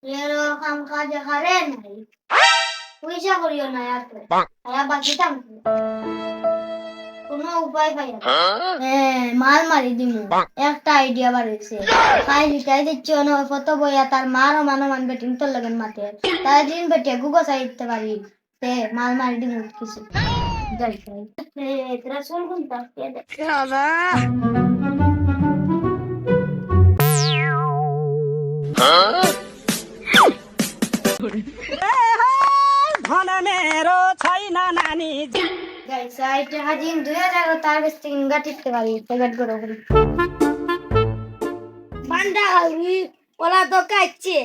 এরো কাম কাজে হারে নাই পয়সা করিও না এত আয়া বাকিতাম কোনো উপায় পাই না হ্যাঁ মাল মারি দিমু একটা আইডিয়া বাড়িছে খাই লিটাই দিচ্ছি না কত বইয়া তার মারও মান বেটিং তোর লাগেন মাঠে তাই দিন বেটে গুগো চাইতে পারি তে মাল মারি দিমু কিছু যাই যাই তোরা শুন কোনটা ধনেরও ছাই না নানি যাই সাইটে হাজিন 2000 তার বেশ তিনগা টিকতে পারি পেমেন্ট করে বান্দা হাউরি ওলা তো কাইছে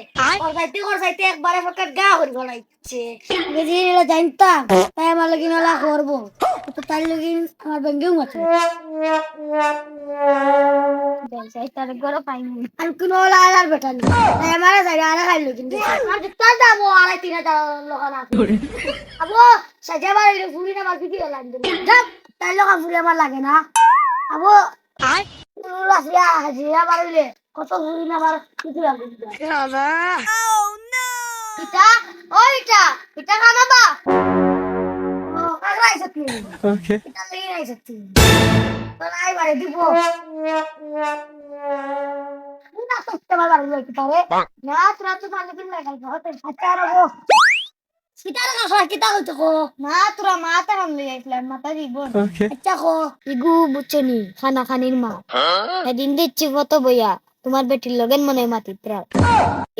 ওর সাইতে একবারে ফকাট গা হরি বলাইছে গেজি এলা জানতাম তাই আমার লগিন ওলা করব তো তার লগিন আমার ব্যাংকেও আছে যাই তার গরো পাইনি আর কোন ওলা আলার বেটানি তাই আমারে যাই আলা খাইলো কিন্তু আর তো দামো আলা 3000 লোক না আবো সাজাবার এর ফুলি না মার ভিডিও লাগবে যাক তাই লোক ফুলি আমার লাগে না আবো রাসিয়া হাজিরা বাড়িলে কত ফুলি না আমার কিছু লাগবে ইটা ওইটা ইটা খানাবা ও কাগরাই সত্যি ওকে এটা লেই নাই সত্যি তোলাই বাড়ি দিব না সত্যি বাড়ি লইতে পারে না তোরা তো ভালো দিন লাগাই হতে আচ্ছা রবো সিতারা না কিতা হইতো কো না তোরা মাথা হাম লই আইছিলাম মাথা দিব আচ্ছা কো ইগু বুচনি খানা খানির মা এদিন দিচ্ছি কত বইয়া তোমার বেটির লগেন মনে মাতিত্রা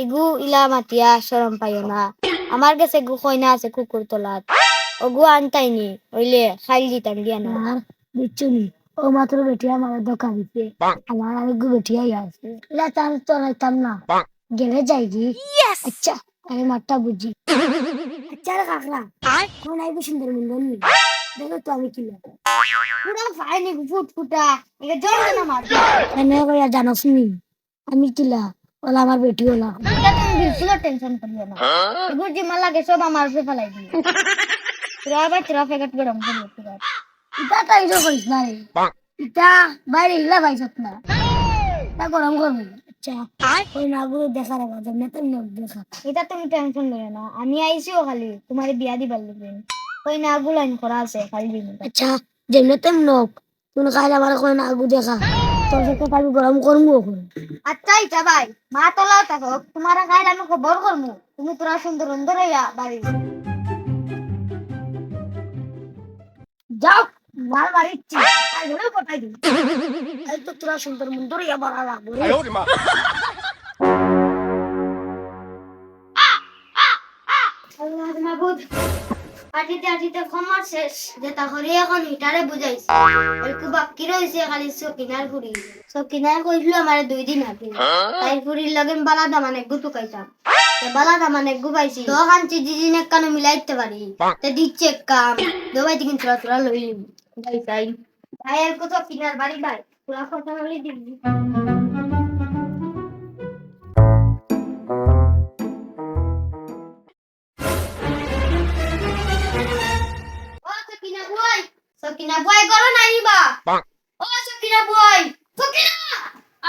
ইগু ইলা মাতিয়া শরম পাইও না আমার কাছে গু কইনা আছে কুকুর তোলাত ওগু আনতাইনি হইলে খাইল দিতাম দিয়া না দিচ্ছুনি ও মাত্র বেটি আমার দোকান দিতে আমার আরেকগু বেটি আই আছে ইলা তাম তোলাইতাম না গেলে যাইগি আচ্ছা আমি মাঠটা বুঝি আচ্ছা রে কাকরা কোন আইবো সুন্দর মুন্ডনি দেখো তো আমি কি লাগে পুরো ফাইনি ফুটফুটা এটা জোর না মার এনে কইয়া জানোস নি আমি কিলা ওলা আমার বেটি ওলা এটা তুমি বিলকুল টেনশন করিও না এগুলো যে মাল লাগে সব আমার উপরে ফেলাই দিই তোরা আবার তোরা ফেকাট গরম করে তোরা এটা তাই তো করিস না রে এটা বাইরে হিলা পাইছত না তা গরম করবি আচ্ছা ওই নাগুলো দেখার আগে যেমন তুমি দেখা এটা তুমি টেনশন নিও না আমি আইছিও খালি তোমার বিয়া দিবার লাগবে ওই নাগুলো আইন করা আছে খালি দিন আচ্ছা যেমন তুমি নক তুমি খাইলে আমার কই নাগু দেখা তোর সাথে খালি গরম করবো এখন আচ্ছা ইটা ভাই মা তোলাও থাকো তোমার খাইলে আমি খবর করবো তুমি তোরা সুন্দর সুন্দর হইয়া বাড়ি যাও মাল মারিচ্ছি তাই ধরে পটাই দিই এই তো তোরা সুন্দর সুন্দর হইয়া বাড়া লাগবে আল্লাহ মাবুদ আজিতে আজিতে ক্ষমা শেষ যেটা করি এখন হিটারে বুঝাইছি একটু বাকি রয়েছে খালি সকিনার ফুরি সকিনার কইছিল আমার 2 দিন আগে তাই ফুরির লগে বালা দামান এক গুটু খাইতাম বালা দামান এক গু পাইছি তো খানছি জিজিনে কানে মিলাইতে পারি তে দিচ্ছে কাম দবাই দিন তোরা তোরা লইলি যাই যাই ভাইয়ের কত কিনার বাড়ি ভাই পুরা কথা বলি দিবি সকিনা বয় করো নাই নিবা ও সকিনা বয় সকিনা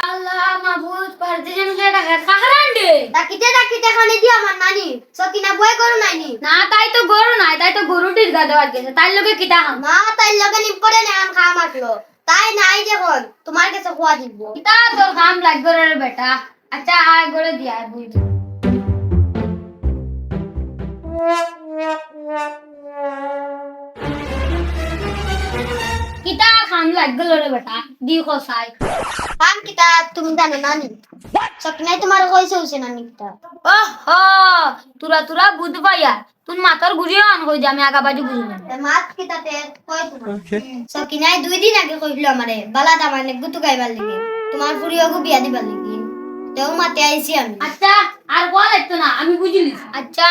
আল্লাহ মাবুদ পারতে যেন টাকা কাহারান্ডে ডাকিতে খানি দি আমার নানি সকিনা বয় করো নাই নি না তাই তো গরু নাই তাই তো গরুটির গা দেওয়ার গেছে তাই লগে কিটা না তাই লগে নি পড়ে না আম খাওয়া মারলো তাই নাই যখন তোমার কাছে খোয়া দিব কিটা তোর কাম লাগবে রে বেটা আচ্ছা আয় গরে দিয়া বুই কিতা খান লাগল রে বেটা দি খসাই খান কিতা তুমি জানো নানি সকিনাই তোমার কইছে হইছে নানি কিতা ওহো তুরা বুঝ পাইয়া তুই মাথার ঘুরিও আন কই যে আমি আগা বাজু বুঝলাম মাছ কিতাতে কই তোমার সকিনাই 2 দিন আগে কইলো আমারে বালা দামানে গুতু গাইবার লাগি তোমার ফুরিয়াগু বিয়া দিবার লাগি তেও মাতে আইছি আমি আচ্ছা আর বল একটু না আমি বুঝিলি আচ্ছা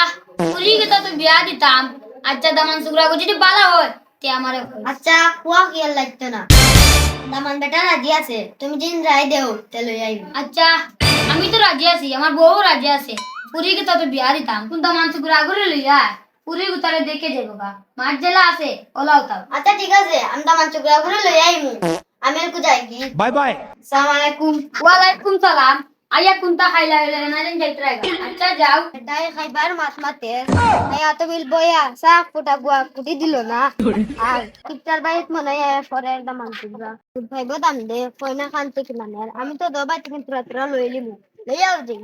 ফুরি কিতা তো বিয়া দিতাম আচ্ছা দামান সুগরা গো যদি বালা হয় তে আমারে আচ্ছা কুয়া কি লাগতো না দামান বেটা রাজি আছে তুমি দিন রাই দেও তে লই আইবো আচ্ছা আমি তো রাজি আছি আমার বউ রাজি আছে পুরি কে তো বিয়া দিতাম কোন দামান সুগরা গরে লইয়া পুরি গুতারে দেখে যাইবো গা মার জেলা আছে ওলাও তাও আচ্ছা ঠিক আছে আমি দামান সুগরা গরে লই আইমু আমি কো যাই কি বাই বাই আসসালামু আলাইকুম ওয়া আলাইকুম সালাম আয়া কুন্তা খাইলা না জান যাইতরা আচ্ছা যাও এটাই খাইবার মাত মাতে আয়া তো বিল বয়া সাফ ফুটা গুয়া কুটি দিল না আর টিকটার বাইত মনে হয় পরে একদম আনতিবা ভাইব দাম দে কইনা খানতে কিনা আমি তো দবা থেকে তুরা তুরা লইলিমু লইয়াও দিই